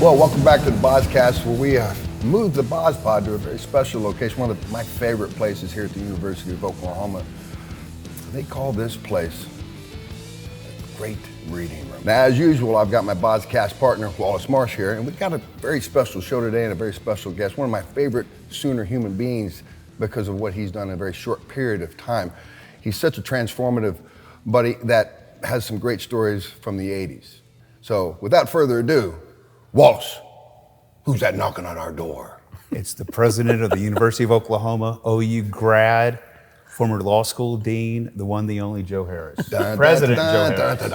Well, welcome back to the Bozcast, where we moved the Boz Pod to a very special location, one of my favorite places here at the University of Oklahoma. They call this place a great reading room. Now, as usual, I've got my Bozcast partner, Wallis Marsh, here, and we've got a very special show today and a very special guest, one of my favorite Sooner human beings because of what he's done in a very short period of time. He's such a transformative buddy that has some great stories from the 80s. So, without further ado, Wallis, who's that knocking on our door? It's the president of the University of Oklahoma, OU grad, former law school dean, the one, the only Joe Harroz. President Joe Harroz.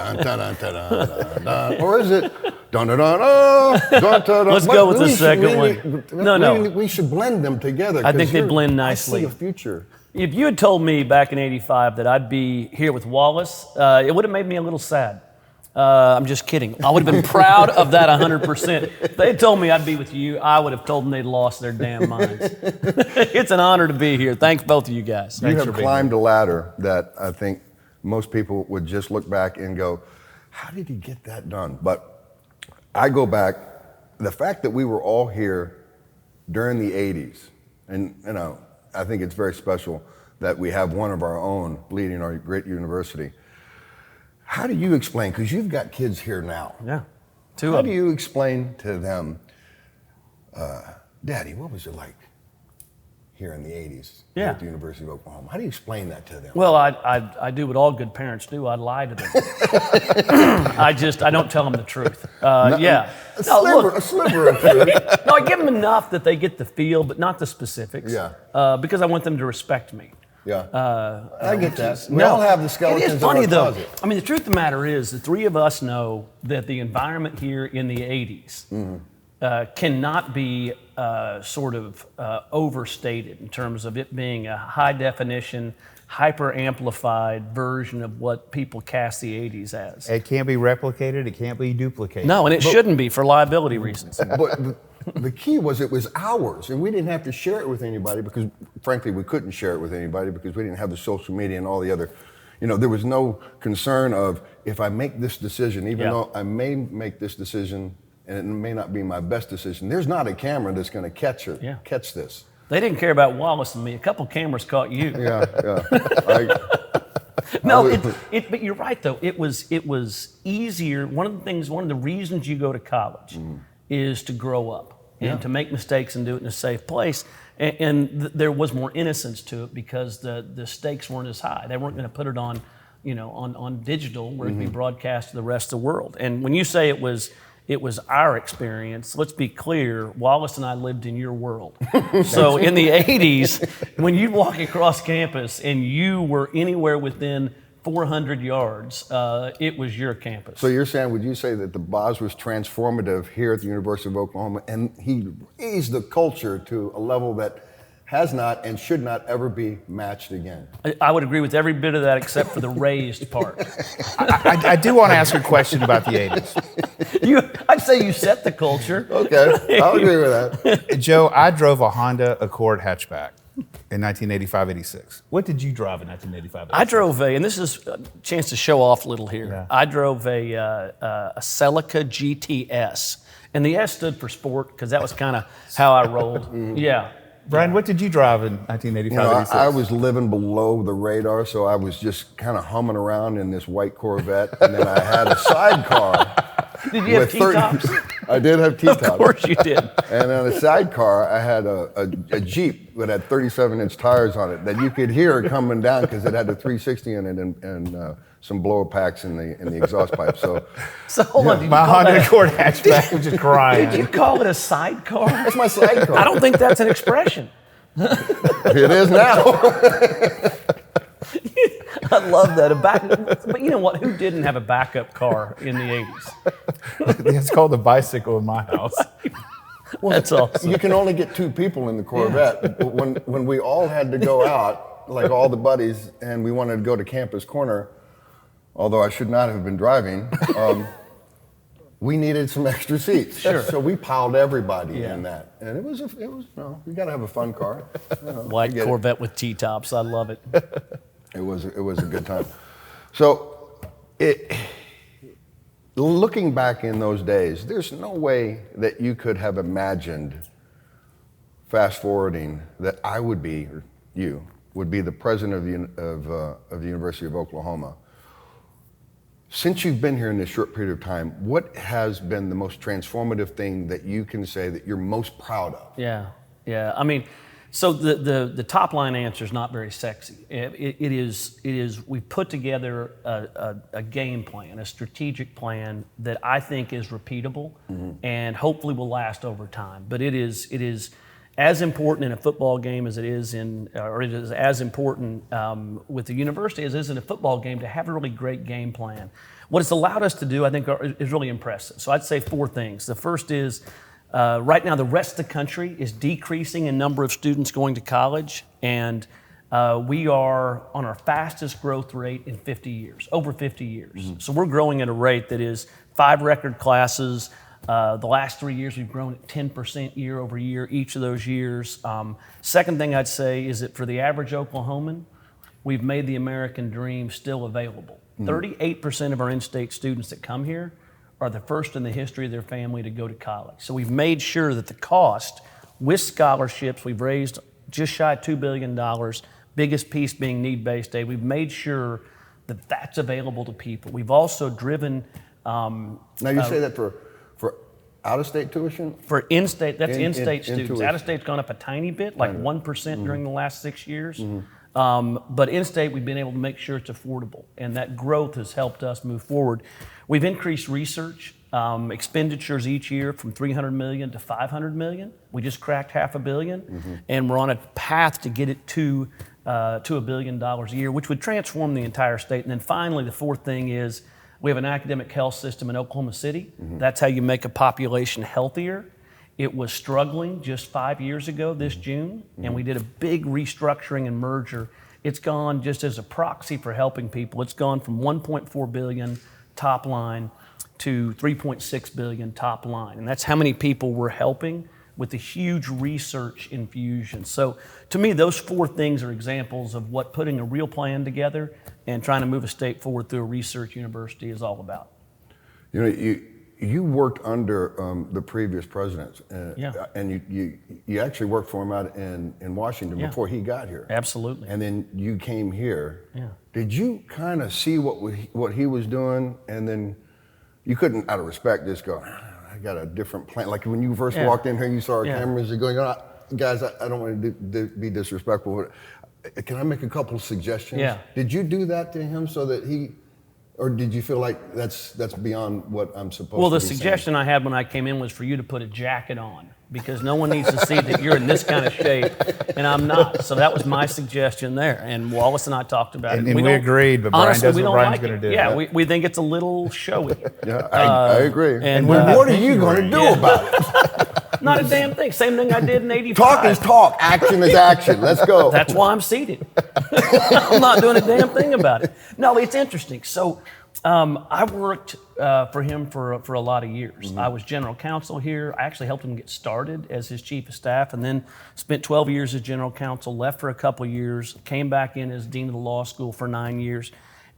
Or is it? Let's go with the second one. No. We should blend them together. I think they blend nicely. I see a future. If you had told me back in '85 that I'd be here with Wallis, it would have made me a little sad. I'm just kidding. I would have been proud of that 100%. If they had told me I'd be with you, I would have told them they'd lost their damn minds. It's an honor to be here. Thanks, both of you guys. You have climbed a ladder that I think most people would just look back and go, how did he get that done? But I go back, the fact that we were all here during the 80s, and I think it's very special that we have one of our own leading our great university. How do you explain, because you've got kids here now. Yeah, two How of do them. you explain to them, Daddy, what was it like here in the 80s Yeah. at the University of Oklahoma? How do you explain that to them? Well, I do what all good parents do. I lie to them. I don't tell them the truth. Yeah. A sliver of truth. No, I give them enough that they get the feel, but not the specifics. Yeah. Because I want them to respect me. Yeah, I get that. We all have the skeletons It is funny in our though. closet. I mean, the truth of the matter is, the three of us know that the environment here in the '80s cannot be overstated in terms of it being a high definition, hyper amplified version of what people cast the '80s as. It can't be replicated, it can't be duplicated. No, and it shouldn't be for liability reasons. But the key was it was ours, and we didn't have to share it with anybody because, frankly, we couldn't share it with anybody because we didn't have the social media and all the other, there was no concern of if I make this decision, even though I may make this decision and it may not be my best decision, there's not a camera that's going to catch this. They didn't care about Wallis and me. A couple cameras caught you. Yeah. But you're right though. It was easier. One of the reasons you go to college is to grow up and to make mistakes and do it in a safe place. And there was more innocence to it because the stakes weren't as high. They weren't going to put it on, on digital where it'd be broadcast to the rest of the world. And when you say it was our experience, let's be clear, Wallis and I lived in your world. So in the 80s, when you'd walk across campus and you were anywhere within 400 yards, it was your campus. So would you say that the Boz was transformative here at the University of Oklahoma, and he raised the culture to a level that has not and should not ever be matched again? I would agree with every bit of that except for the raised part. I do want to ask a question about the 80s. I'd say you set the culture. Okay, I'll agree with that. Joe, I drove a Honda Accord hatchback in 1985-86. What did you drive in 1985-86? I drove and this is a chance to show off a little here. Yeah. I drove a Celica GTS, and the S stood for sport because that was kind of how I rolled. Yeah. Brian, what did you drive in 1985-86? I was living below the radar, so I was just kind of humming around in this white Corvette, and then I had a sidecar. Did you have T-tops? I did have T-tops. Of course you did. And on a sidecar, I had a Jeep that had 37-inch tires on it that you could hear coming down because it had a 360 in it and some blower packs in the exhaust pipe. So hold on. My Honda Accord hatchback was just crying. Did you call it a sidecar? That's my sidecar. I don't think that's an expression. It is now. I love that. But you know what? Who didn't have a backup car in the 80s? It's called a bicycle in my house. Well, that's awesome. You can only get two people in the Corvette. Yeah. But when we all had to go out, like all the buddies, and we wanted to go to Campus Corner, although I should not have been driving, we needed some extra seats. Sure. So we piled everybody in that. And it was you got to have a fun car. White Corvette with T-tops. I love it. It was a good time. So looking back in those days, there's no way that you could have imagined, fast forwarding, that I would be, or you would be the president of the University of Oklahoma. Since you've been here in this short period of time, what has been the most transformative thing that you can say that you're most proud of? Yeah. I mean, so the top line answer is not very sexy. It is we put together a game plan, a strategic plan that I think is repeatable and hopefully will last over time. But it is as important in a football game as it is or it is as important with the university as it is in a football game to have a really great game plan. What it's allowed us to do, I think, is really impressive. So I'd say 4 things. The first is, right now the rest of the country is decreasing in number of students going to college, and we are on our fastest growth rate in 50 years, over 50 years. So we're growing at a rate that is 5 record classes. The last 3 years, we've grown at 10% year over year, each of those years. Second thing I'd say is that for the average Oklahoman, we've made the American dream still available. 38% of our in-state students that come here are the first in the history of their family to go to college. So we've made sure that the cost, with scholarships, we've raised just shy of $2 billion, biggest piece being need-based aid. We've made sure that that's available to people. We've also driven... now you say that for out-of-state tuition? For in-state, that's in-state students. tuition. Out-of-state's gone up a tiny bit, like 1% during the last 6 years. But in-state, we've been able to make sure it's affordable, and that growth has helped us move forward. We've increased research expenditures each year from $300 million to $500 million. We just cracked $500 million, and we're on a path to get it to $1 billion a year, which would transform the entire state. And then finally, the 4th thing is we have an academic health system in Oklahoma City. That's how you make a population healthier. It was struggling just 5 years ago this June, and we did a big restructuring and merger. It's gone, just as a proxy for helping people, it's gone from $1.4 billion top line to $3.6 billion top line. And that's how many people we're helping with the huge research infusion. So to me, those 4 things are examples of what putting a real plan together and trying to move a state forward through a research university is all about. You know, you worked under the previous presidents, and you actually worked for him out in Washington before he got here. Absolutely. And then you came here. Yeah. Did you kind of see what he was doing, and then you couldn't, out of respect, just go, I got a different plan? Like when you first walked in here, you saw our cameras, you're going, guys, I don't want to be disrespectful, but can I make a couple of suggestions? Yeah. Did you do that to him so that he... Or did you feel like that's beyond what I'm supposed to be saying? Well, the suggestion I had when I came in was for you to put a jacket on, because no one needs to see that you're in this kind of shape, and I'm not. So that was my suggestion there. And Wallis and I talked about it. And we agreed, but Brian does what Brian's going to do. Yeah, we think it's a little showy. Yeah, I agree. And what are you going to do about it? Not a damn thing. Same thing I did in '85. Talk is talk. Action is action. Let's go. That's why I'm seated. I'm not doing a damn thing about it. No, it's interesting. So I worked for him for a lot of years. I was general counsel here. I actually helped him get started as his chief of staff, and then spent 12 years as general counsel, left for a couple of years, came back in as dean of the law school for 9 years.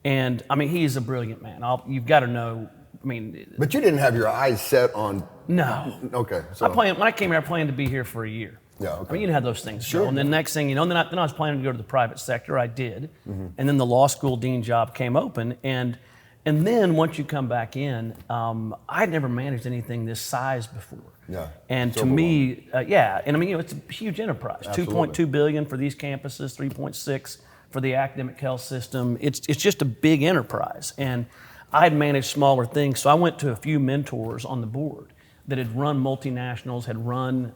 And I mean, he's a brilliant man. You've got to know. I mean, but you didn't have your eyes set on. No. Okay. So. When I came here, I planned to be here for a year. Yeah. Okay. I mean, you have those things. Sure. And then next thing you know, then I was planning to go to the private sector. I did, and then the law school dean job came open, and then once you come back in, I'd never managed anything this size before. Yeah. And to me, and I mean, it's a huge enterprise. Absolutely. $2.2 billion for these campuses, $3.6 for the academic health system. It's just a big enterprise, and I'd managed smaller things, so I went to a few mentors on the board that had run multinationals, had run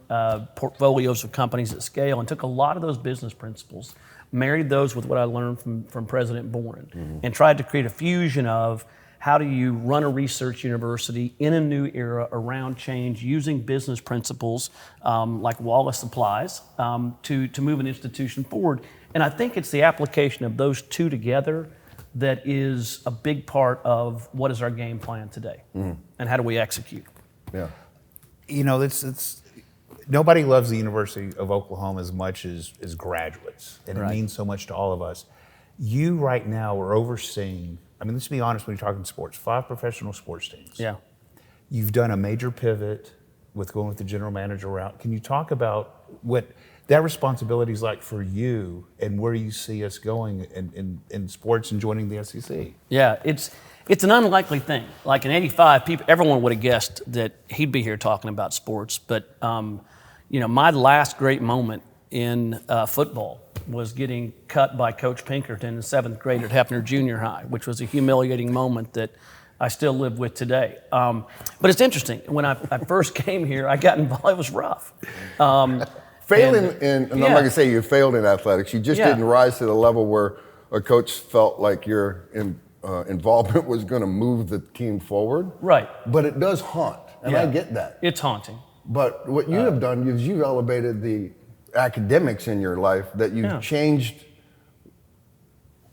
portfolios of companies at scale, and took a lot of those business principles, married those with what I learned from President Boren, and tried to create a fusion of how do you run a research university in a new era around change using business principles like Wallis applies to move an institution forward. And I think it's the application of those two together that is a big part of what is our game plan today, and how do we execute. Yeah. You know, it's nobody loves the University of Oklahoma as much as graduates, and it means so much to all of us. You right now are overseeing I mean, let's be honest when you're talking sports, 5 professional sports teams. Yeah. You've done a major pivot with going with the general manager route. Can you talk about what that responsibility is like for you and where you see us going in sports and joining the SEC? Yeah, it's an unlikely thing. Like in '85, everyone would have guessed that he'd be here talking about sports. But my last great moment in football was getting cut by Coach Pinkerton in 7th grade at Hefner Junior High, which was a humiliating moment that I still live with today. But it's interesting. When I first came here, I got involved. It was rough. Failing I'm not going to say you failed in athletics. You just didn't rise to the level where a coach felt like your involvement was going to move the team forward. Right. But it does haunt, and I get that. It's haunting. But what you have done is you've elevated the academics in your life, that you've changed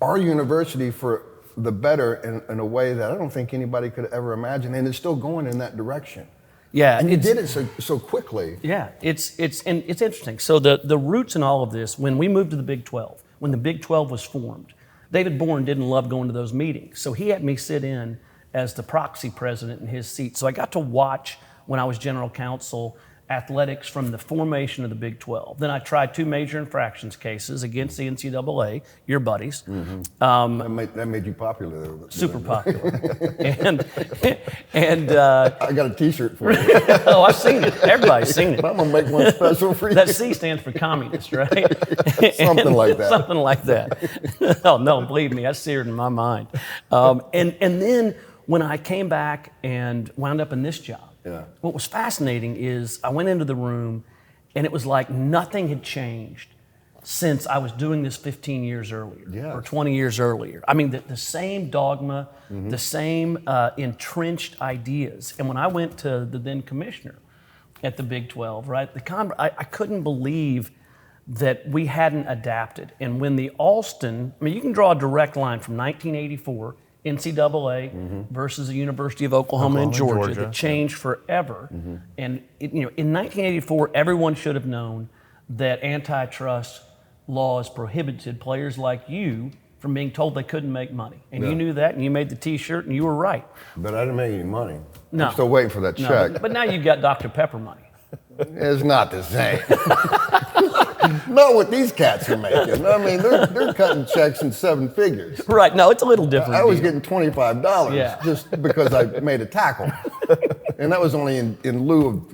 our university for the better in a way that I don't think anybody could ever imagine, and it's still going in that direction. Yeah, and you did it so quickly. Yeah, it's interesting. So the roots in all of this, when we moved to the Big 12, when the Big 12 was formed, David Bourne didn't love going to those meetings, so he had me sit in as the proxy president in his seat. So I got to watch, when I was general counsel, athletics from the formation of the Big 12. Then I tried 2 major infractions cases against the NCAA, your buddies. Mm-hmm. That made you popular. Super popular. and I got a T-shirt for you. Oh, I've seen it. Everybody's seen it. I'm gonna make one special for you. That C stands for communist, right? Something like that. Something like that. Oh no, believe me, that's seared in my mind. And then when I came back and wound up in this job, what was fascinating is I went into the room and it was like nothing had changed since I was doing this 15 years earlier or 20 years earlier. I mean, the same dogma, the same entrenched ideas. And when I went to the then commissioner at the Big 12, right, I couldn't believe that we hadn't adapted. And when the Alston, I mean, you can draw a direct line from 1984 NCAA versus the University of Oklahoma and Georgia that changed forever. And in 1984, everyone should have known that antitrust laws prohibited players like you from being told they couldn't make money. And you knew that, and you made the T-shirt, and you were right. But I didn't make any money. No. I'm still waiting for that check. But now you've got Dr. Pepper money. It's not the same. Not what these cats are making. I mean, they're cutting checks in 7 figures. Right. No, it's a little different. I was getting $25 just because I made a tackle, and that was only in lieu of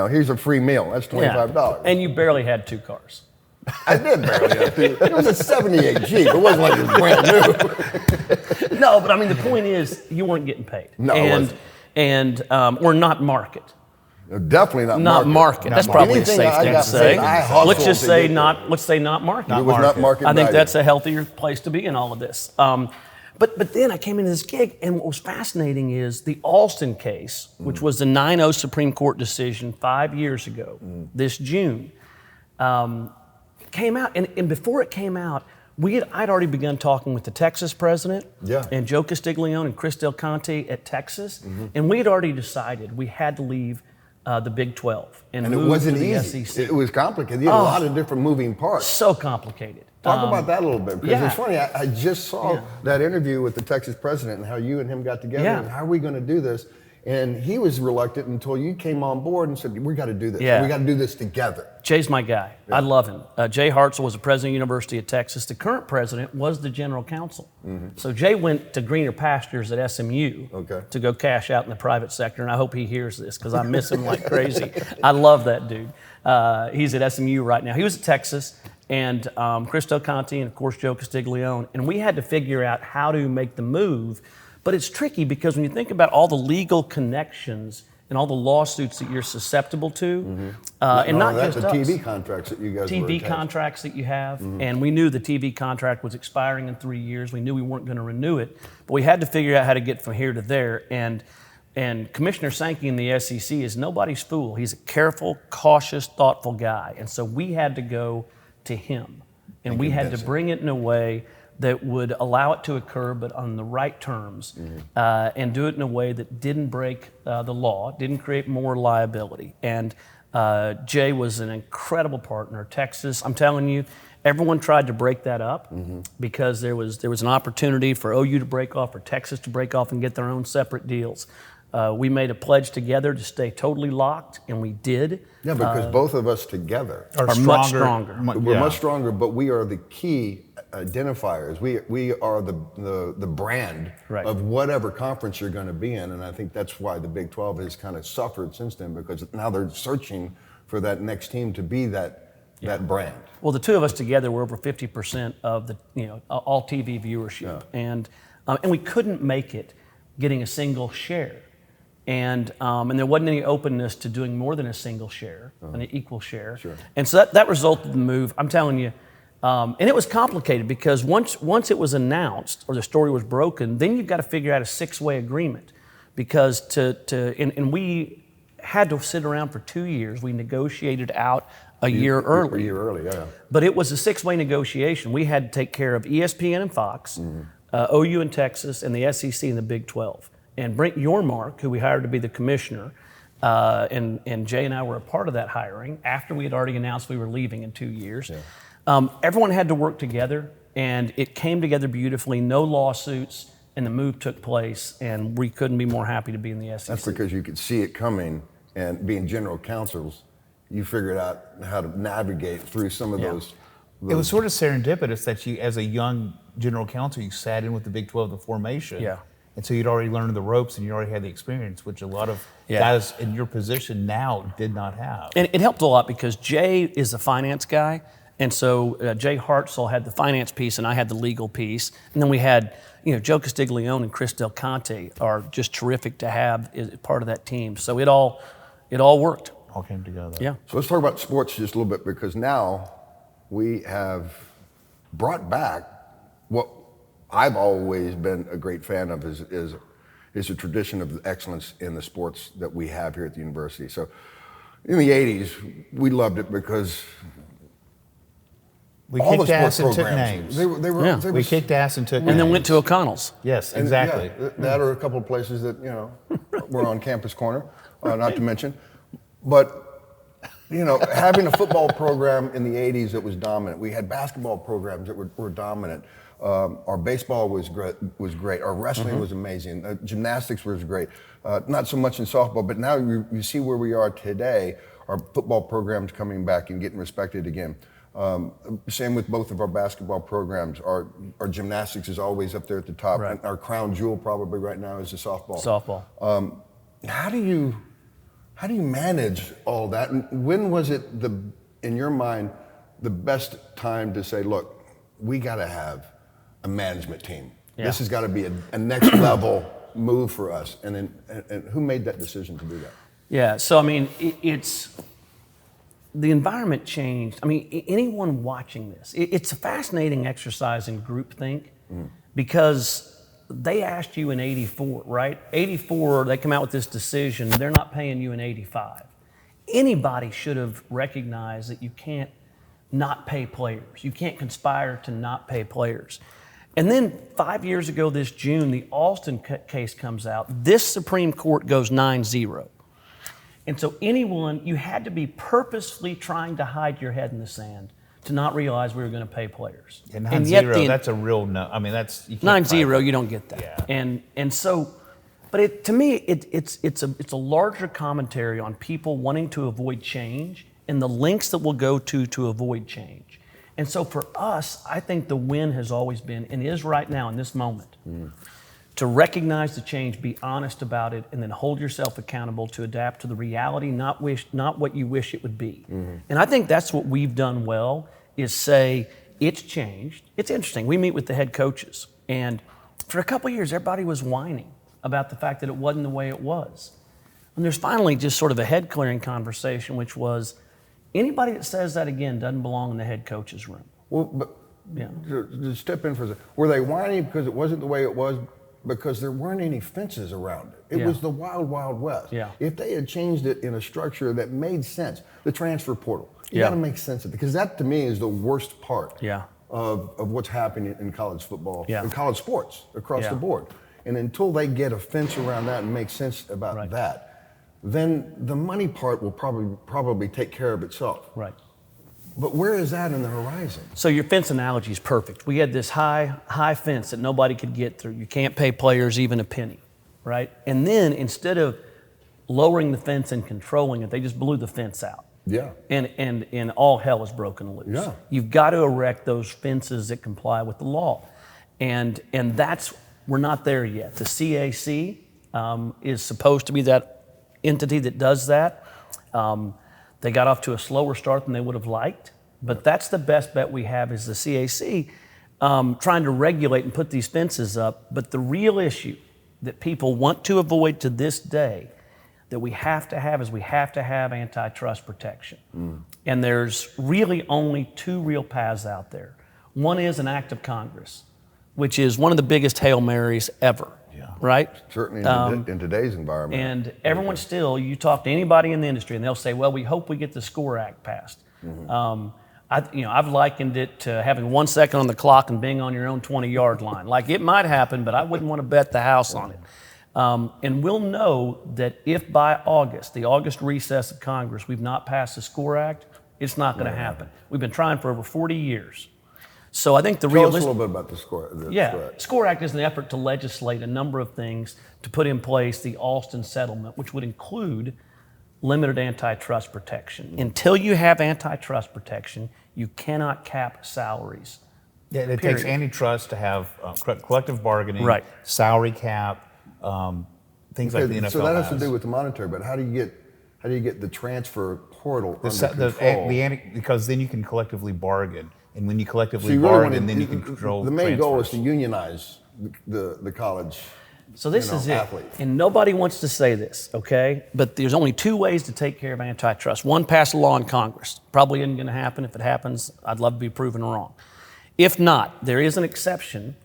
here's a free meal. That's $25. And you barely had 2 cars. I did barely have 2. It was a '78 Jeep. It wasn't like it was brand new. No, but I mean the point is you weren't getting paid. No, or not market. Definitely not market. That's probably a safe thing to say. Let's just say not. Let's say not market. It was not market. I think that's a healthier place to be in all of this. But then I came into this gig, and what was fascinating is the Alston case, which was the 9-0 Supreme Court decision 5 years ago, this June, came out. And before it came out, I'd already begun talking with the Texas president and Joe Castiglione and Chris Del Conte at Texas, and we had already decided we had to leave the Big 12 and move it wasn't to the easy. SEC. It was complicated. You had a lot of different moving parts. So complicated. Talk about that a little bit, because it's funny. I just saw that interview with the Texas president and how you and him got together and how are we going to do this. And he was reluctant until you came on board and said, we got to do this. We got to do this together. Jay's my guy. I love him. Jay Hartzell was the president of the University of Texas. The current president was the general counsel. So Jay went to greener pastures at SMU to go cash out in the private sector. And I hope he hears this because I miss him like crazy. I love that dude. He's at SMU right now. He was at Texas. And Chris Del Conte and, of course, Joe Castiglione. And we had to figure out how to make the move. But it's tricky because when you think about all the legal connections and all the lawsuits that you're susceptible to, and not just the us. TV contracts that you guys TV contracts that you have, and we knew the TV contract was expiring in 3 years. We knew we weren't going to renew it, but we had to figure out how to get from here to there. And Commissioner Sankey in the SEC is nobody's fool. He's a careful, cautious, thoughtful guy. And so we had to go to him, and we had to bring it in a way that would allow it to occur, but on the right terms, and do it in a way that didn't break the law, didn't create more liability. And Jay was an incredible partner. Texas, I'm telling you, everyone tried to break that up because there was an opportunity for OU to break off or Texas to break off and get their own separate deals. We made a pledge together to stay totally locked, and we did. Yeah, because both of us together are much stronger. We're much stronger, but we are the key identifiers. We are the brand of whatever conference you're going to be in, and I think that's why the Big 12 has kind of suffered since then, because now they're searching for that next team to be that brand. Well, the two of us together were over 50% of the all TV viewership, and we couldn't make it getting a single share. And there wasn't any openness to doing more than a single share, an equal share. Sure. And so that resulted in the move. I'm telling you, and it was complicated because once it was announced or the story was broken, then you've got to figure out a 6-way agreement, because and we had to sit around for 2 years. We negotiated out a year early. A year early, yeah. But it was a 6-way negotiation. We had to take care of ESPN and Fox, OU and Texas, and the SEC and the Big 12. And Brent Yormark, who we hired to be the commissioner, and Jay and I were a part of that hiring after we had already announced we were leaving in 2 years. Yeah. Everyone had to work together, and it came together beautifully. No lawsuits, and the move took place, and we couldn't be more happy to be in the SEC. That's because you could see it coming, and being general counsels, you figured out how to navigate through some of those. It was sort of serendipitous that you, as a young general counsel, you sat in with the Big 12, the formation. Yeah. And so you'd already learned the ropes and you already had the experience, which a lot of guys in your position now did not have. And it helped a lot because Jay is a finance guy. And so Jay Hartzell had the finance piece and I had the legal piece. And then we had, Joe Castiglione and Chris Del Conte are just terrific to have as part of that team. So it all worked. All came together. Yeah. So let's talk about sports just a little bit, because now we have brought back what I've always been a great fan of is a tradition of excellence in the sports that we have here at the university. So in the 80s, we loved it because we all kicked the ass sports and took programs, names. We kicked ass and took names. And then went to O'Connell's. Yes, exactly. That are a couple of places that, were on Campus Corner, not to mention. But having a football program in the 80s that was dominant. We had basketball programs that were dominant. Our baseball was great. Our wrestling was amazing. Gymnastics was great. Not so much in softball, but now you see where we are today. Our football program's coming back and getting respected again. Same with both of our basketball programs. Our gymnastics is always up there at the top. Right. And our crown jewel probably right now is the softball. Softball. How do you manage all that? And when was it, in your mind, the best time to say, look, we got to have a management team. Yeah. This has got to be a next level move for us. And who made that decision to do that? Yeah, so it's the environment changed. Anyone watching this, it's a fascinating exercise in groupthink because they asked you in 84, right? 84, they come out with this decision, they're not paying you in 85. Anybody should have recognized that you can't not pay players. You can't conspire to not pay players. And then 5 years ago this June, the Alston case comes out. This Supreme Court goes 9-0. And so you had to be purposefully trying to hide your head in the sand to not realize we were going to pay players. And 9-0, that's a real no. That's 9-0. You don't get that. Yeah. And so, but to me, it's a larger commentary on people wanting to avoid change and the lengths that we'll go to avoid change. And so for us, I think the win has always been, and is right now in this moment, to recognize the change, be honest about it, and then hold yourself accountable to adapt to the reality, not what you wish it would be. And I think that's what we've done well, is say, it's changed. It's interesting. We meet with the head coaches, and for a couple of years, everybody was whining about the fact that it wasn't the way it was. And there's finally just sort of a head-clearing conversation, which was, anybody that says that again doesn't belong in the head coach's room. Well, but to step in for a second, were they whining because it wasn't the way it was? Because there weren't any fences around it. It was the wild, wild west. Yeah. If they had changed it in a structure that made sense, the transfer portal, you got to make sense of it. Because that, to me, is the worst part of what's happening in college football, in college sports across the board. And until they get a fence around that and make sense about that, then the money part will probably take care of itself. Right. But where is that in the horizon? So your fence analogy is perfect. We had this high fence that nobody could get through. You can't pay players even a penny, right? And then instead of lowering the fence and controlling it, they just blew the fence out. Yeah. And all hell is broken loose. Yeah. You've got to erect those fences that comply with the law. And that's, we're not there yet. The CAC is supposed to be that entity that does that. They got off to a slower start than they would have liked, but that's the best bet we have is the CAC trying to regulate and put these fences up. But the real issue that people want to avoid to this day that we have to have is we have to have antitrust protection. And there's really only two real paths out there. One is an act of Congress, which is one of the biggest Hail Marys ever, right? Certainly in today's environment. And everyone still, you talk to anybody in the industry and they'll say, well, we hope we get the SCORE Act passed. I've likened it to having 1 second on the clock and being on your own 20-yard line. Like it might happen, but I wouldn't want to bet the house on it. And we'll know that if by August, the August recess of Congress, we've not passed the SCORE Act, it's not going to happen. We've been trying for over 40 years. So I think the Tell us a little bit about the SCORE. SCORE Act is an effort to legislate a number of things to put in place the Alston settlement, which would include limited antitrust protection. Until you have antitrust protection, you cannot cap salaries. Yeah, it takes antitrust to have collective bargaining, salary cap, things like the NFL. So that has to do with the monetary, but how do you get the transfer portal under control? Because then you can collectively bargain. And when you collectively bargain, then you can control the main goal is to unionize the college. So this is it. Athletes. And nobody wants to say this, okay? But there's only two ways to take care of antitrust. One, pass a law in Congress. Probably isn't going to happen. If it happens, I'd love to be proven wrong. If not, there is an exception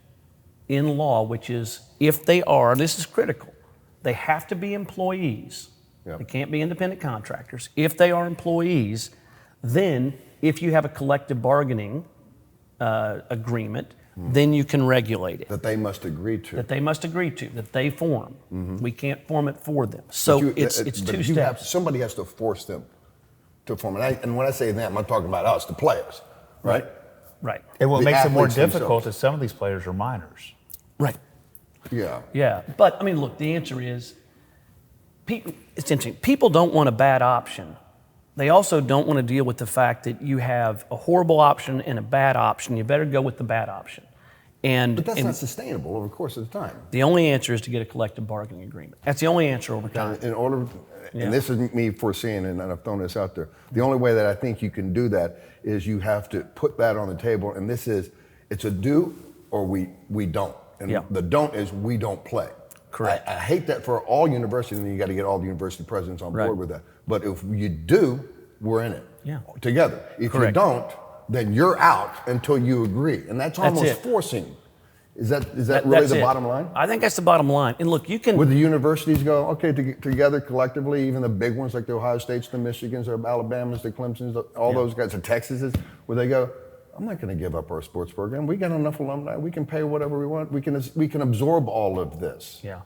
in law, which is if they are, and this is critical, they have to be employees. They can't be independent contractors. If they are employees, then if you have a collective bargaining agreement, then you can regulate it. That they must agree to. That they form. We can't form it for them. So it's two steps. Somebody has to force them to form it. And when I say them, I'm talking about us, the players, right? Right. And what makes it more difficult themselves. is some of these players are minors. Right. Yeah. Yeah. But, I mean, look, the answer is, it's interesting. People don't want a bad option. They also don't want to deal with the fact that you have a horrible option and a bad option. You better go with the bad option. But that's not sustainable over the course of the time. The only answer is to get a collective bargaining agreement. That's the only answer over time. And this is me foreseeing, and I've thrown this out there. The only way that I think you can do that is you have to put that on the table, and it's a do or we don't. And the don't is we don't play. Correct. I hate that for all universities, and you got to get all the university presidents on board with that. But if you do, we're in it together. If you don't, then you're out until you agree. And that's almost forcing. Is that really the bottom line? I think that's the bottom line. And look, you can... Would the universities go, okay, together collectively, even the big ones like the Ohio States, the Michigans, the Alabamas, the Clemsons, all those guys, the Texases, would they go, I'm not going to give up our sports program. We got enough alumni. We can pay whatever we want. We can absorb all of this. Yeah.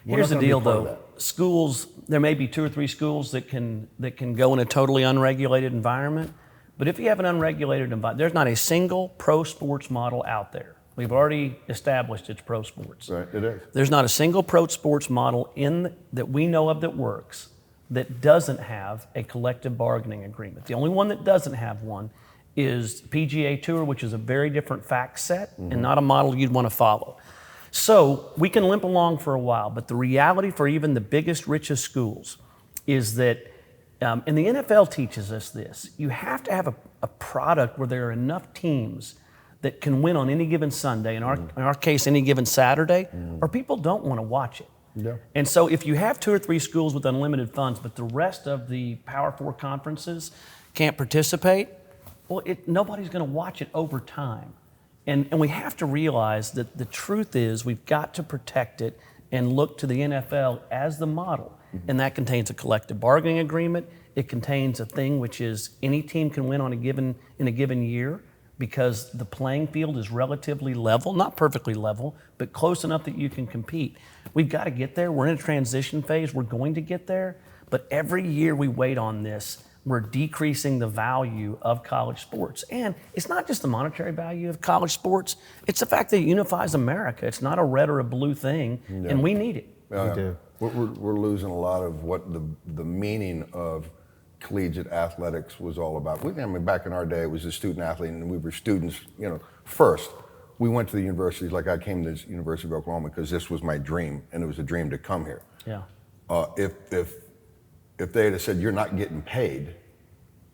Here's the deal, though. Schools, there may be 2 or 3 schools that can go in a totally unregulated environment. But if you have an unregulated environment, there's not a single pro sports model out there. We've already established it's pro sports. Right, it is. There's not a single pro sports model that we know of that works that doesn't have a collective bargaining agreement. The only one that doesn't have one is PGA Tour, which is a very different fact set and not a model you'd want to follow. So we can limp along for a while, but the reality for even the biggest, richest schools is that, and the NFL teaches us this, you have to have a product where there are enough teams that can win on any given Sunday, in our case, any given Saturday, or people don't want to watch it. Yeah. And so if you have 2 or 3 schools with unlimited funds, but the rest of the Power 4 conferences can't participate, well, nobody's going to watch it over time. And we have to realize that the truth is we've got to protect it and look to the NFL as the model. And that contains a collective bargaining agreement. It contains a thing which is any team can win in a given year because the playing field is relatively level, not perfectly level, but close enough that you can compete. We've got to get there. We're in a transition phase. We're going to get there. But every year we wait on this, we're decreasing the value of college sports. And it's not just the monetary value of college sports, it's the fact that it unifies America. It's not a red or a blue thing, and we need it. We do. We're losing a lot of what the meaning of collegiate athletics was all about. I mean, back in our day, it was a student athlete, and we were students, first. We went to the universities, like I came to the University of Oklahoma because this was my dream, and it was a dream to come here. Yeah. If they had said, you're not getting paid,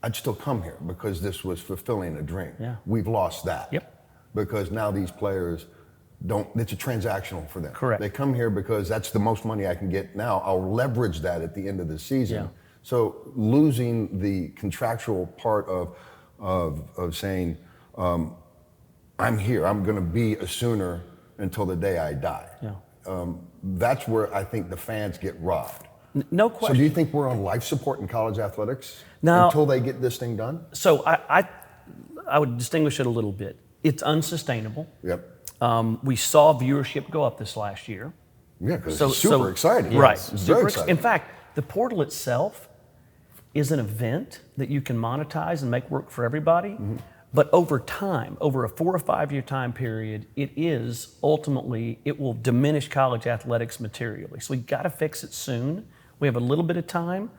I'd still come here because this was fulfilling a dream. Yeah. We've lost that. Yep. Because now these players it's a transactional for them. Correct. They come here because that's the most money I can get now. I'll leverage that at the end of the season. Yeah. So losing the contractual part of saying, I'm here, I'm gonna be a Sooner until the day I die. Yeah. That's where I think the fans get robbed. No question. So do you think we're on life support in college athletics No. until they get this thing done? So I would distinguish it a little bit. It's unsustainable. Yep. We saw viewership go up this last year. Yeah, because it's super exciting. Right. It's very exciting. In fact, the portal itself is an event that you can monetize and make work for everybody. Mm-hmm. But over time, over a 4 or 5 year time period, it will diminish college athletics materially. So we got to fix it soon. We have a little bit of time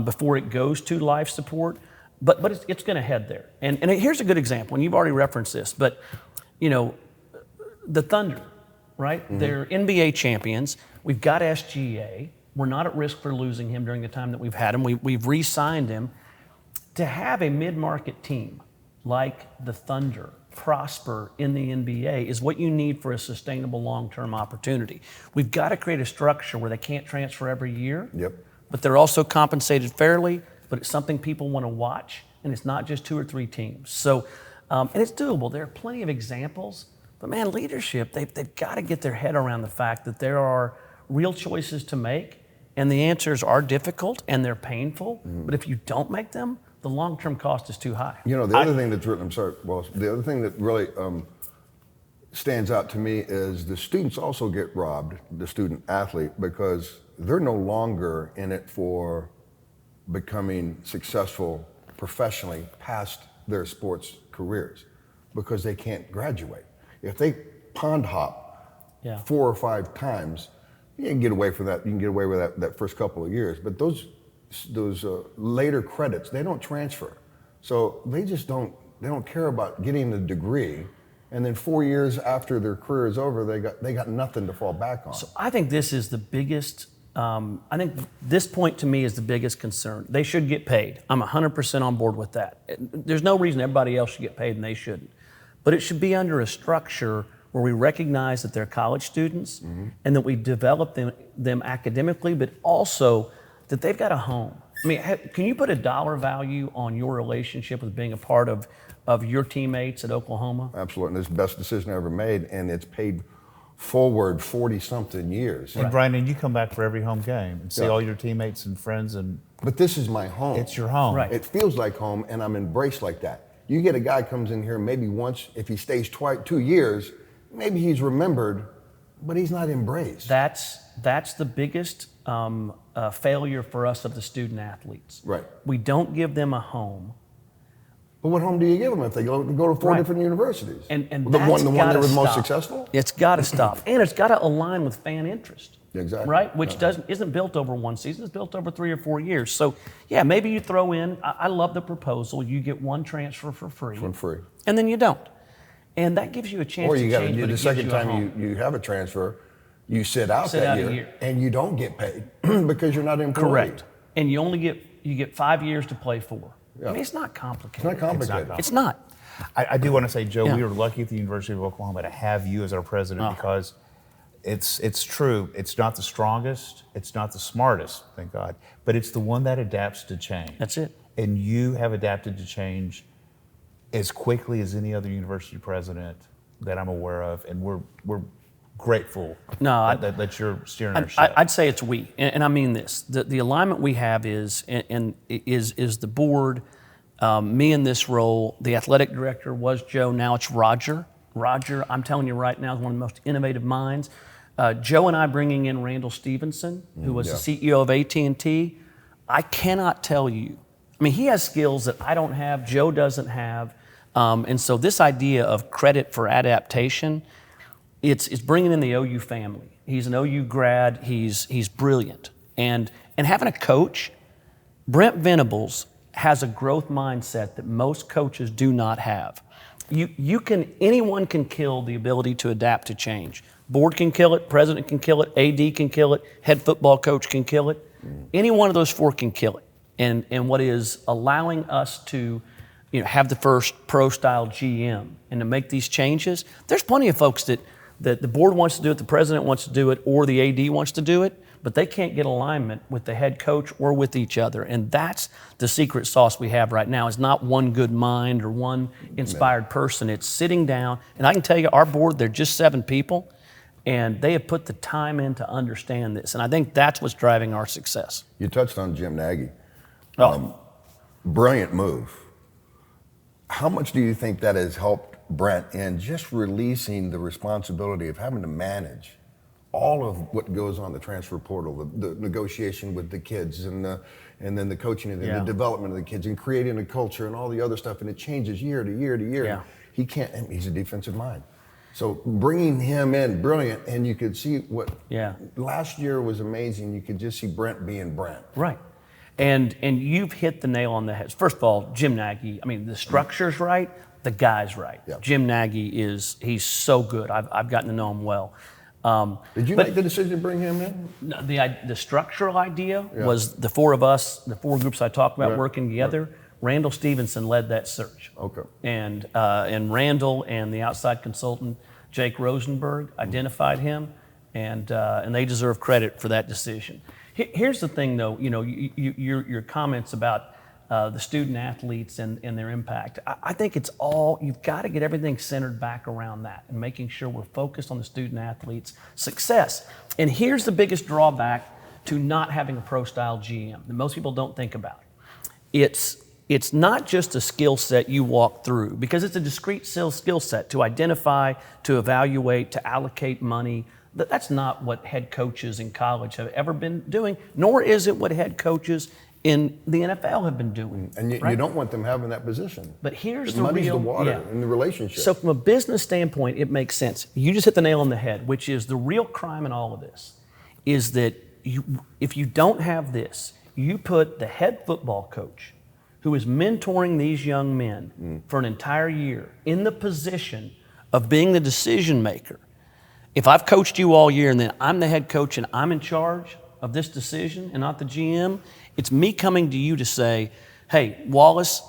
before it goes to life support, but it's going to head there. And here's a good example, and you've already referenced this, but the Thunder, right? Mm-hmm. They're NBA champions. We've got SGA. We're not at risk for losing him during the time that we've had him. We've re-signed him. To have a mid-market team like the Thunder prosper in the NBA is what you need for a sustainable long-term opportunity. We've got to create a structure where they can't transfer every year, but they're also compensated fairly, but it's something people want to watch, and it's not just 2 or 3 teams. So, and it's doable. There are plenty of examples, but man, leadership, they've got to get their head around the fact that there are real choices to make, and the answers are difficult and they're painful, but if you don't make them, the long-term cost is too high. The other thing that's really, the other thing that really stands out to me is the students also get robbed, the student athlete, because they're no longer in it for becoming successful professionally past their sports careers because they can't graduate. If they pond hop 4 or 5 times, you can get away from that. You can get away with that first couple of years, but those later credits, they don't transfer. So they just don't care about getting the degree, and then 4 years after their career is over, they got nothing to fall back on. So I think this is the biggest, I think this point to me is the biggest concern. They should get paid. I'm 100% on board with that. There's no reason everybody else should get paid and they shouldn't. But it should be under a structure where we recognize that they're college students and that we develop them academically, but also that they've got a home. I mean, can you put a dollar value on your relationship with being a part of your teammates at Oklahoma? Absolutely, and it's the best decision I ever made, and it's paid forward 40-something years. And Brian, and you come back for every home game and see all your teammates and friends. But this is my home. It's your home. Right. It feels like home, and I'm embraced like that. You get a guy comes in here maybe once, if he stays 2 years, maybe he's remembered, but he's not embraced. That's the biggest failure for us of the student athletes. Right. We don't give them a home. But what home do you give them if they go to 4 different universities? And the one that was most stop. successful? It's got to stop, and it's got to align with fan interest. Exactly. Right, which isn't built over one season; it's built over 3 or 4 years. So, yeah, maybe you throw in. I love the proposal. You get 1 transfer for free, and then you don't, and that gives you a chance. Or you to got change, to the second time you have a transfer, you sit out that year, and you don't get paid because you're not employed. Correct, and you get 5 years to play for. Yeah. I mean, it's not complicated. It's not complicated. It's not. I do want to say, Joe, we were lucky at the University of Oklahoma to have you as our president because it's true. It's not the strongest. It's not the smartest, thank God, but it's the one that adapts to change. That's it. And you have adapted to change as quickly as any other university president that I'm aware of, and we're grateful that you're steering our ship. I'd say it's we, and I mean this. The alignment we have is the board, me in this role. The athletic director was Joe. Now it's Roger. Roger, I'm telling you right now, is one of the most innovative minds. Joe and I bringing in Randall Stevenson, who was the CEO of AT&T, I cannot tell you. I mean, he has skills that I don't have, Joe doesn't have. And so this idea of credit for adaptation, it's bringing in the OU family. He's an OU grad. He's brilliant. And having a coach, Brent Venables has a growth mindset that most coaches do not have. Anyone can kill the ability to adapt to change. Board can kill it, president can kill it, AD can kill it, head football coach can kill it. Any one of those four can kill it. And what is allowing us to have the first pro-style GM and to make these changes, there's plenty of folks that the board wants to do it, the president wants to do it, or the AD wants to do it, but they can't get alignment with the head coach or with each other. And that's the secret sauce we have right now. It's not one good mind or one inspired person. It's sitting down. And I can tell you, our board, they're just 7 people, and they have put the time in to understand this. And I think that's what's driving our success. You touched on Jim Nagy. Oh. Brilliant move. How much do you think that has helped Brent in just releasing the responsibility of having to manage all of what goes on the transfer portal, the negotiation with the kids, and then the coaching and the development of the kids, and creating a culture and all the other stuff, and it changes year to year to year. Yeah. He's a defensive mind. So bringing him in, brilliant, and you could see last year was amazing. You could just see Brent being Brent. Right. And you've hit the nail on the head. First of all, Jim Nagy, I mean, the structure's right, the guy's right. Yeah. Jim Nagy he's so good. I've gotten to know him well. Did you make the decision to bring him in? The structural idea was the 4 of us, the 4 groups I talked about working together. Right. Randall Stevenson led that search. Okay. And Randall and the outside consultant, Jake Rosenberg, identified him, and they deserve credit for that decision. Here's the thing, though. Your comments about the student athletes and their impact. I think it's all, you've got to get everything centered back around that and making sure we're focused on the student athletes' success. And here's the biggest drawback to not having a pro-style GM that most people don't think about. It's not just a skill set you walk through, because it's a discrete skill set to identify, to evaluate, to allocate money. That's not what head coaches in college have ever been doing, nor is it what head coaches in the NFL have been doing. And you don't want them having that position. But here's the real the water in the relationship. So from a business standpoint, it makes sense. You just hit the nail on the head, which is the real crime in all of this, is that if you don't have this, you put the head football coach who is mentoring these young men for an entire year in the position of being the decision maker. If I've coached you all year and then I'm the head coach and I'm in charge of this decision and not the GM, it's me coming to you to say, hey, Wallis,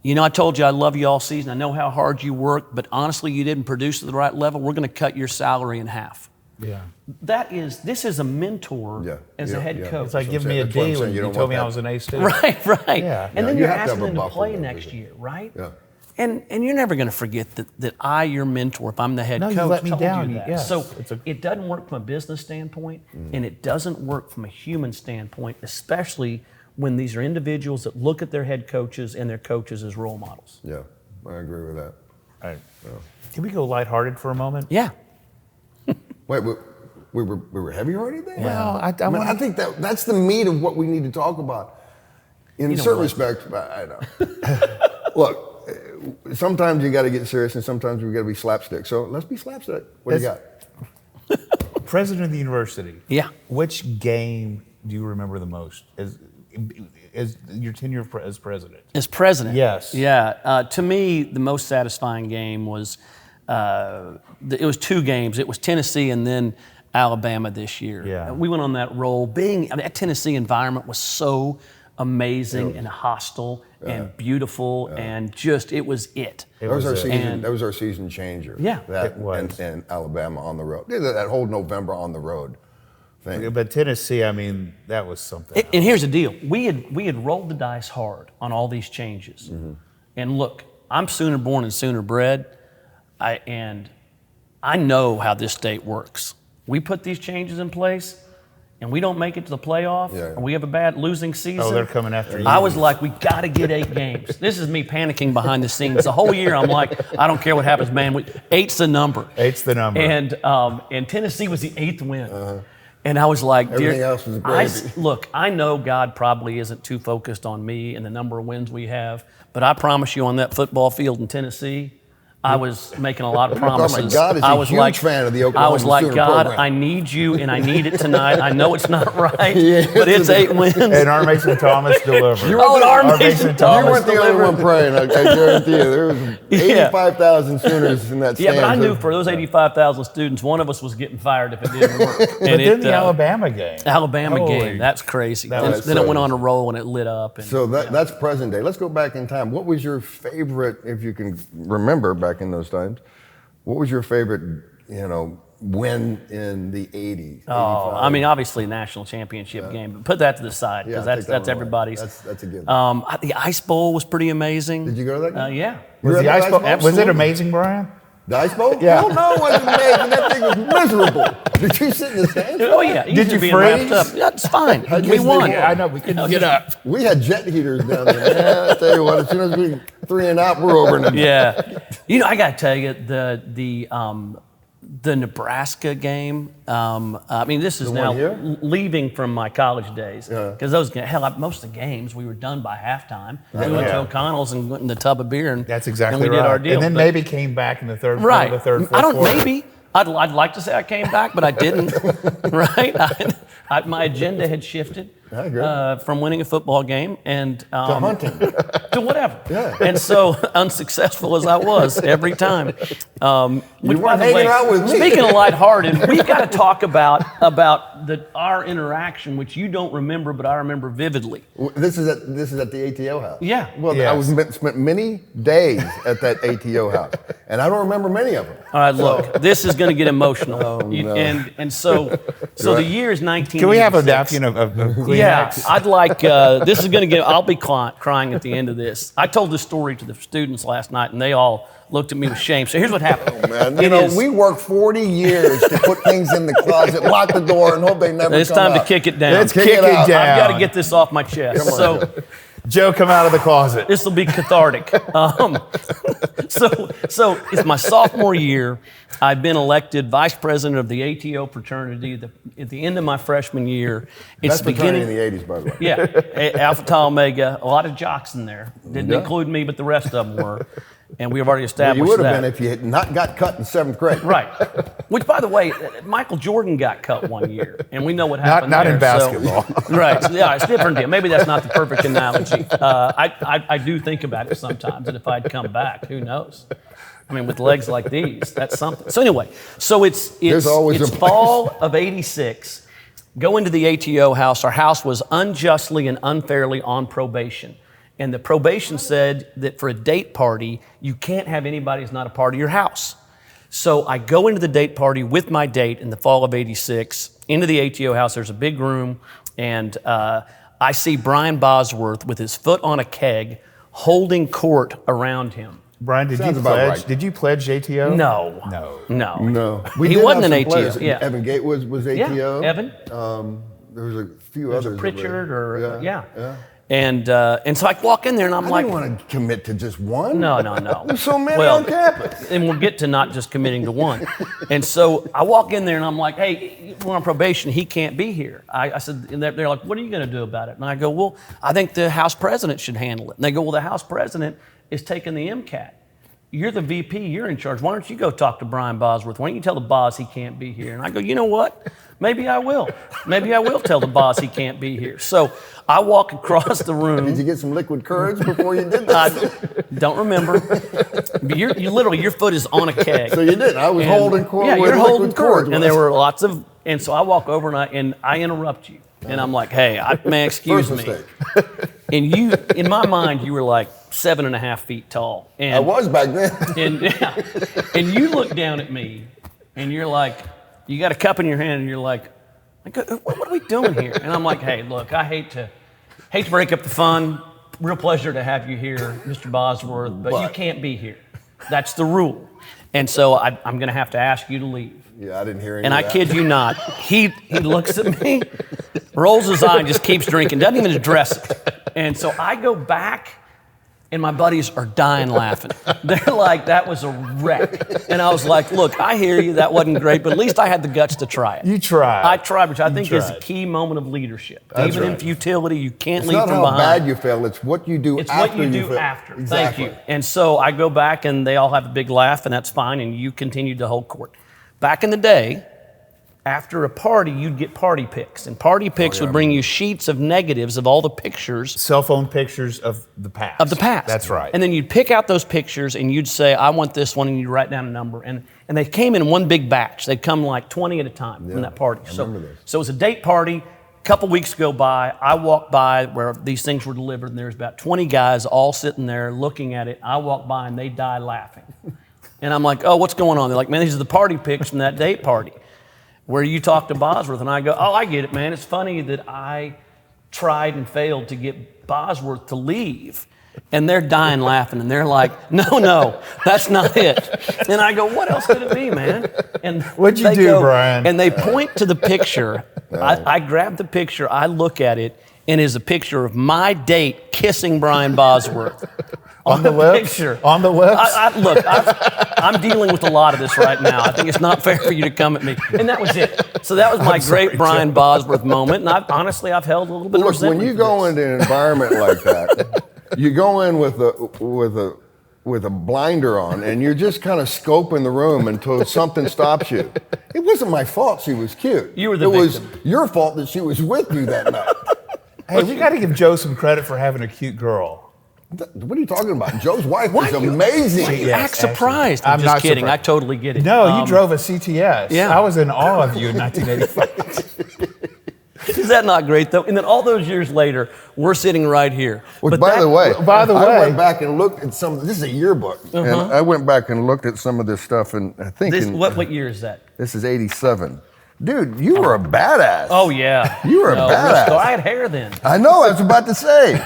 I told you I love you all season. I know how hard you work, but honestly, you didn't produce at the right level. We're going to cut your salary in half. Yeah. This is a mentor as a head coach. It's like give me a D when you told me I was an A student. Right. Yeah. And then you're asking them to play next year, right? Yeah. And you're never going to forget that I, your mentor, if I'm the head coach, you let me told down. you that. Yes. So it doesn't work from a business standpoint, and it doesn't work from a human standpoint, especially when these are individuals that look at their head coaches and their coaches as role models. Yeah, I agree with that. All right. Can we go lighthearted for a moment? Yeah. Wait, we were heavy already there? Well, I think that's the meat of what we need to talk about. In a certain respect, I know. Look, sometimes you got to get serious, and sometimes we got to be slapstick. So let's be slapstick. What do you got? President of the university. Yeah. Which game do you remember the most as your tenure as president? As president? Yes. Yeah. To me, the most satisfying game was, it was 2 games. It was Tennessee and then Alabama this year. Yeah. We went on that roll. That Tennessee environment was so amazing and hostile and beautiful and just, it was it. That was our season changer. Yeah. It was. And Alabama on the road. That whole November on the road thing. But Tennessee, that was something. And here's the deal. We had rolled the dice hard on all these changes. Mm-hmm. And look, I'm Sooner born and Sooner bred. And I know how this state works. We put these changes in place, and we don't make it to the playoff, or we have a bad losing season. Oh, they're coming after you. I was like, we got to get 8 games. This is me panicking behind the scenes. The whole year, I'm like, I don't care what happens, man. 8's the number. 8's the number. And Tennessee was the 8th win. And I was like, Everything else was gravy. Look, I know God probably isn't too focused on me and the number of wins we have, but I promise you on that football field in Tennessee, I was making a lot of promises. God is a huge fan of the Oklahoma I was like, Sooner God, program. I need you and I need it tonight. I know it's not right, but it's 8 wins. And our Mason Thomas delivered. Oh, and our Mason Thomas You weren't the only one praying. I guarantee you, there was 85,000 Sooners in that stand. Yeah, but I knew for those 85,000 students, one of us was getting fired if it didn't work. But then the Alabama game. Game, that's crazy. Then it went on a roll and it lit up. And, So that's present day. Let's go back in time. What was your favorite, if you can remember back in those times, what was your favorite, win in the 80s? Oh, I mean, obviously national championship game, but put that to the side because that's everybody's. That's a given. The Ice Bowl was pretty amazing. Did you go to that game? Yeah. Was the Ice Bowl? Was it Absolutely. amazing, Brian? The Ice Bowl? Yeah. Oh, no, it wasn't amazing. That thing was miserable. Did you sit in the stands? Oh yeah. Did you being freeze? wrapped up. Yeah, it's fine. I We guess won. they Yeah, I know. We couldn't get up. We had jet heaters down there. Man, I tell you what, as soon as we 3 and out, we're over in the Yeah. I got to tell you, the Nebraska game, I mean, this is The now one here? leaving from my college days. Because most of the games, we were done by halftime. We went to Yeah. O'Connell's and went in the tub of beer. And, That's exactly and we right. did our deal. And then But- maybe came back in the third, Right. fourth I don't, quarter. maybe. I'd like to say I came back, but I didn't, right? My agenda had shifted I agree. from winning a football game and to hunting. to whatever. Yeah. And so unsuccessful as I was every time. Which, by weren't the hanging way, out with me. Speaking of lighthearted, we've got to talk about our interaction, which you don't remember, but I remember vividly. This is at the ATO house. Yeah. Well, Yes. I spent many days at that ATO house, and I don't remember many of them. All right, look, this is going to get emotional. no. And so the year is 1986. Can we have a napkin of Kleenex? Yeah, I'd like, this is going to I'll be crying at the end of this. I told this story to the students last night, and they all looked at me with shame. So here's what happened. Man, It is- we worked 40 years to put things in the closet, lock the door, and hope they never It's come time out. to kick it down. Let's kick it out. down. I've got to get this off my chest. Come on. So Joe, come out of the closet. this will be cathartic. So it's my sophomore year. I've been elected vice president of the ATO fraternity at the end of my freshman year. It's That's fraternity beginning. in the 80s, by the way. Yeah, Alpha Tau Omega, a lot of jocks in there. Didn't Yeah. include me, but the rest of them were. And we've already You established would have that. been if you had not got cut in 7th grade. Right. Which, by the way, Michael Jordan got cut one year, and we know what happened Not there. in basketball. Right. So, yeah, it's a different deal. Maybe that's not the perfect analogy. I do think about it sometimes, and if I'd come back, who knows? I mean, with legs like these, that's something. So anyway, There's always it's a- fall of '86. Go into the ATO house. Our house was unjustly and unfairly on probation. And the probation said that for a date party, you can't have anybody who's not a part of your house. So I go into the date party with my date in the fall of '86, into the ATO house. There's a big room, and I see Brian Bosworth with his foot on a keg, holding court around him. Brian, did Sounds you about pledge? right. Did you pledge ATO? No. No. No. He wasn't an ATO. Yeah. Evan Gate was ATO. Yeah, Evan. There was a few There's others. a Pritchard or yeah. yeah. And so I walk in there and I'm I like, didn't want to commit to just one. no. There's so many on campus. And we'll get to not just committing to one. And so I walk in there and I'm like, hey, we're on probation. He can't be here. I said, and they're like, what are you going to do about it? And I go, well, I think the House president should handle it. And they go, well, the House president is taking the MCAT. You're the VP, you're in charge. Why don't you go talk to Brian Bosworth? Why don't you tell the boss he can't be here? And I go, you know what? Maybe I will. Maybe I will tell the boss he can't be here. So I walk across the room. Did you get some liquid courage before you did that? I don't remember. But you literally, your foot is on a keg. So you did. I was And- holding court Yeah, with you're holding liquid courage. court. And there were lots of, and so I walk over and I interrupt you. And I'm like, hey, man, excuse First me. mistake. And you, in my mind, you were like 7.5 feet tall. And, I was back then. and you look down at me and you're like, you got a cup in your hand and you're like, what are we doing here? And I'm like, hey, look, I hate to break up the fun. Real pleasure to have you here, Mr. Bosworth, but you can't be here. That's the rule. And so I'm going to have to ask you to leave. Yeah, I didn't hear any And of I that. kid you not, he looks at me, rolls his eye, and just keeps drinking, doesn't even address it. And so I go back, And my buddies are dying laughing. They're like, that was a wreck. And I was like, look, I hear you, that wasn't great, but at least I had the guts to try it. You tried. I tried, which I think is a key moment of leadership. That's Even right. in futility, you can't It's lead not from how behind. bad you fail, it's what you do It's after what you do fail. after. Exactly. Thank you. And so I go back and they all have a big laugh, and that's fine, and you continued to hold court. Back in the day, after a party, you'd get party pics, and party pics would bring you sheets of negatives of all the pictures Cell phone pictures of the past. of the past. That's right. And then you'd pick out those pictures and you'd say, I want this one, and you'd write down a number. And they came in one big batch. They'd come like 20 at a time from that party. I remember this. So it was a date party. A couple weeks go by. I walk by where these things were delivered, and there's about 20 guys all sitting there looking at it. I walk by and they die laughing. And I'm like, oh, what's going on? They're like, man, these are the party pics from that date party where you talked to Bosworth. And I go, oh, I get it, man. It's funny that I tried and failed to get Bosworth to leave. And they're dying laughing, and they're like, no, that's not it. And I go, what else could it be, man? And What'd you they do, Brian? And they point to the picture. I grab the picture, I look at it, and it's a picture of my date kissing Brian Bosworth. On the lips? Picture. On the lips? Look, I'm dealing with a lot of this right now. I think it's not fair for you to come at me. And that was it. So that was my great Brian Bosworth moment. And I've held a little bit of Look, resentment when you for go this. into an environment like that, you go in with a blinder on, and you're just kind of scoping the room until something stops you. It wasn't my fault she was cute. You were the It was victim. your fault that she was with you that night. Hey, we got to give Joe some credit for having a cute girl. What are you talking about? Joe's wife was amazing. Why do you Yes, act surprised? actually. I'm I'm just not kidding. surprised. I totally get it. No, you drove a CTS. yeah. I was in awe of you in 1985. Is that not great, though? And then all those years later, we're sitting right here. Which, But by the way, By the I way- went back and looked at some. This is a yearbook, and I went back and looked at some of this stuff, and I think what year is that? this is '87. Dude, you were a badass. Oh, yeah. You were a badass. I had hair then. I know. I was about to say.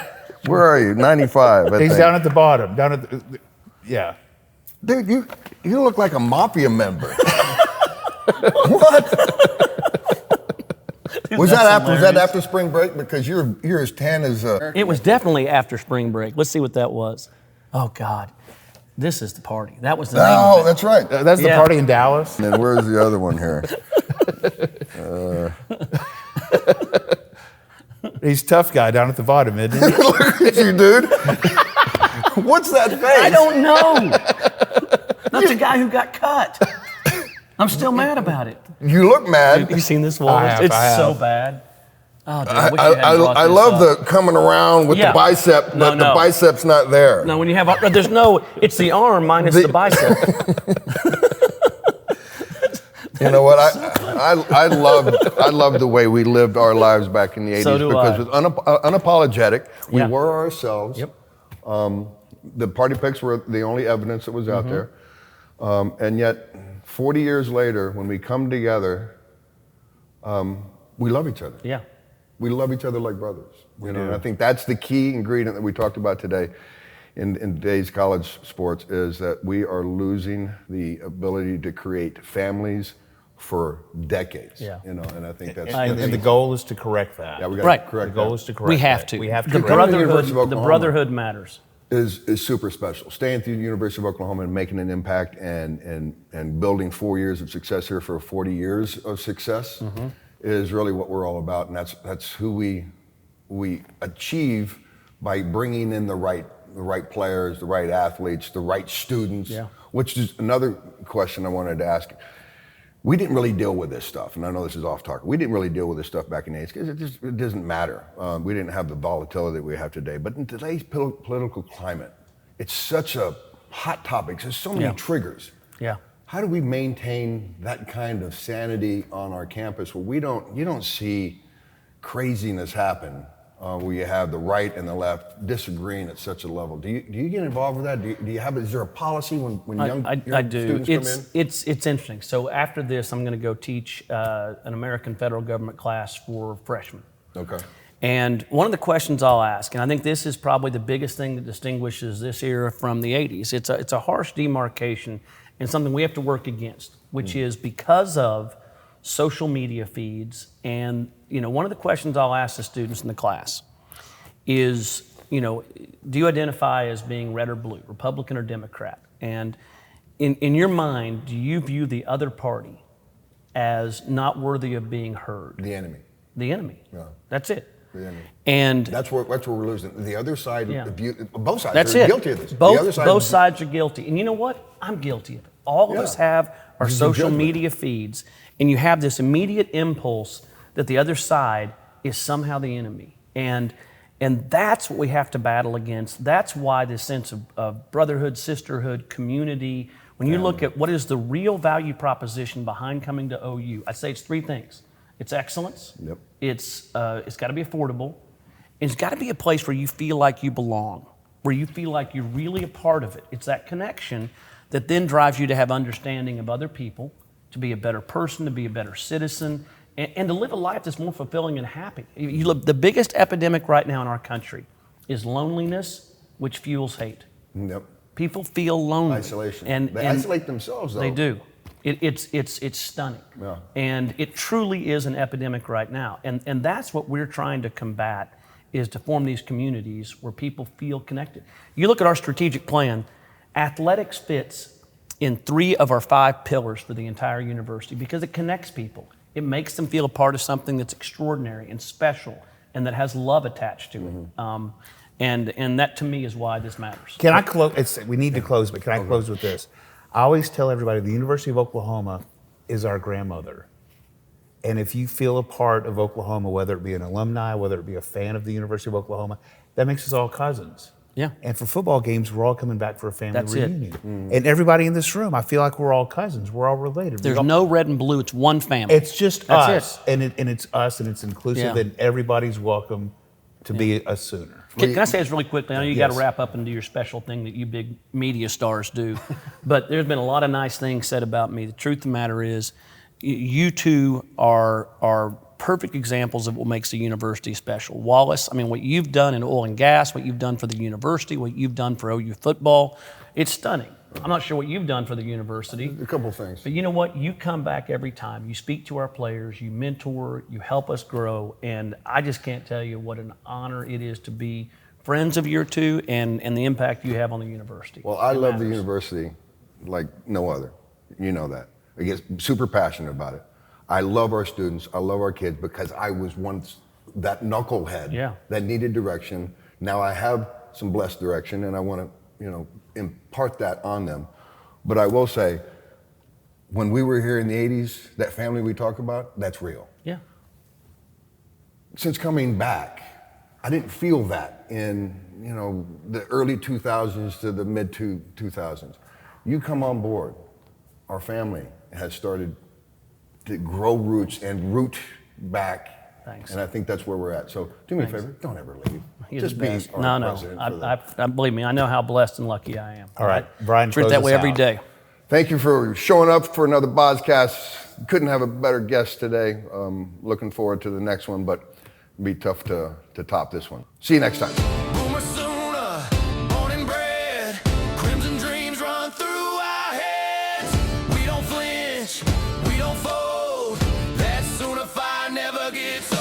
Where are you? 95. I He's think. down at the bottom. Yeah. Dude, you look like a mafia member. What? Was that after spring break? Because you're as tan as. It was definitely after spring break. Let's see what that was. Oh, God. This is the party. That was the name Oh, of it. that's right. That's the Yeah. party in Dallas. And then where's the other one here? He's a tough guy down at the bottom, isn't he? Look at you, dude. What's that face? I don't know. That's a guy who got cut. I'm still mad about it. You look mad. Have you seen this, Wallis? have, It's I have. so bad. Oh, dude, I wish you hadn't brought I this love up. the coming around with Yeah. the bicep, No, but no. the bicep's not there. No, when you have, there's no, it's the arm minus the bicep. You know what? I love the way we lived our lives back in the 80s So do because I. it was unapologetic. We Yeah. were ourselves. Yep. The party pics were the only evidence that was out Mm-hmm. there. And yet, 40 years later, when we come together, we love each other. Yeah. We love each other like brothers. You know, and I think that's the key ingredient that we talked about today in today's college sports is that we are losing the ability to create families for decades. Yeah. You know, and I think that's And the goal is to correct that. yeah, we got Right. to correct The goal that. is to correct We have that. to. We have to The correct University of brotherhood, the Oklahoma. brotherhood matters. is super special. Staying through the University of Oklahoma and making an impact and building 4 years of success here for 40 years of success is really what we're all about, and that's who we achieve by bringing in the right players, the right athletes, the right students. Yeah. Which is another question I wanted to ask. We didn't really deal with this stuff, and I know this is off target. We didn't really deal with this stuff back in the 80s because it doesn't matter. We didn't have the volatility that we have today. But in today's political climate, it's such a hot topic. There's so many Yeah. triggers. Yeah. How do we maintain that kind of sanity on our campus where you don't see craziness happen where you have the right and the left disagreeing at such a level? Do you get involved with that? Do you have? Is there a policy when young I do. students come in? It's interesting. So after this, I'm going to go teach an American federal government class for freshmen. Okay. And one of the questions I'll ask, and I think this is probably the biggest thing that distinguishes this era from the 80s, it's a harsh demarcation and something we have to work against, which is because of social media feeds. And one of the questions I'll ask the students in the class is, do you identify as being red or blue, Republican or Democrat? And in your mind, do you view the other party as not worthy of being heard? The enemy. The enemy. Yeah. That's it. The enemy. And that's where we're losing. The other side, both sides that's are it. guilty of this. Both sides are guilty. And you know what? I'm guilty of it. All of us have our social media feeds, and you have this immediate impulse that the other side is somehow the enemy. And that's what we have to battle against. That's why this sense of brotherhood, sisterhood, community, when you look at what is the real value proposition behind coming to OU, I'd say it's three things. It's excellence. Yep. It's got to be affordable. It's got to be a place where you feel like you belong, where you feel like you're really a part of it. It's that connection that then drives you to have understanding of other people, to be a better person, to be a better citizen, and to live a life that's more fulfilling and happy. You look, the biggest epidemic right now in our country is loneliness, which fuels hate. Yep. People feel lonely. Isolation. And they isolate themselves, though. They do. It's stunning. Yeah. And it truly is an epidemic right now. And that's what we're trying to combat, is to form these communities where people feel connected. You look at our strategic plan, athletics fits in 3 of our 5 pillars for the entire university because it connects people. It makes them feel a part of something that's extraordinary and special and that has love attached to it. And that to me is why this matters. Can I close? We need to close, but can I close with this? I always tell everybody the University of Oklahoma is our grandmother. And if you feel a part of Oklahoma, whether it be an alumni, whether it be a fan of the University of Oklahoma, that makes us all cousins. Yeah. And for football games, we're all coming back for a family That's reunion. And everybody in this room, I feel like we're all cousins. We're all related. There's no red and blue. It's one family. It's just That's us. And it's us, and it's inclusive, and everybody's welcome to be a Sooner. Can I say this really quickly? I know you got to Yes. wrap up and do your special thing that you big media stars do. But there's been a lot of nice things said about me. The truth of the matter is, you two are perfect examples of what makes the university special. Wallis, I mean, what you've done in oil and gas, what you've done for the university, what you've done for OU football, it's stunning. I'm not sure what you've done for the university. A couple things. But you know what? You come back every time. You speak to our players, you mentor, you help us grow, and I just can't tell you what an honor it is to be friends of your two and the impact you have on the university. Well, I love the university like no other. You know that. I get super passionate about it. I love our students. I love our kids because I was once that knucklehead that needed direction. Now I have some blessed direction, and I want to, impart that on them. But I will say, when we were here in the 80s, that family we talk about, that's real. Yeah. Since coming back, I didn't feel that in, the early 2000s to the mid 2000s. You come on board, our family has started to grow roots and root back. Thanks. And I think that's where we're at. So do me a favor, don't ever leave. You're Just the be best. our president. I believe me, I know how blessed and lucky I am. All right, Brian, treat it close that way us every out. day. Thank you for showing up for another Bozcast. Couldn't have a better guest today. Looking forward to the next one, but it'll be tough to top this one. See you next time. Boomer Sooner, born and bred. Crimson dreams run through our heads. We don't flinch, we don't fold. That Sooner fire never gets old.